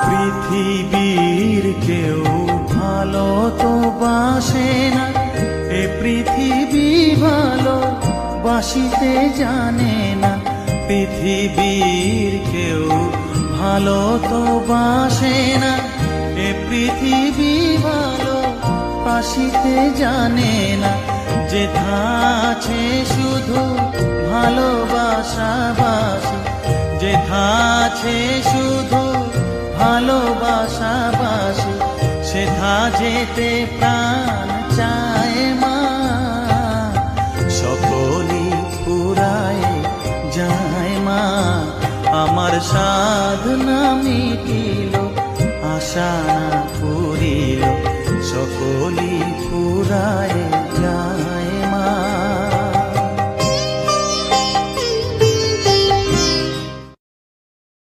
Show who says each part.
Speaker 1: পৃথিবীর কেউ ভালো তো বাসে না, এ পৃথিবী ভালো বাসিতে জানে না। পৃথিবীর কেউ ভালো তো বাসে না, এ পৃথিবী ভালো বাসিতে জানে না। যেথা আছে শুধু ভালোবাসা বাসি, যেথা আছে শুধু ভালোবাসা বাসি, সেথা যেতে প্রাণ চায় মা। সকলই ফুরায় যায় মা, আমার সাধনা মিটিল, আশা না পুরিল। সকলই ফুরায়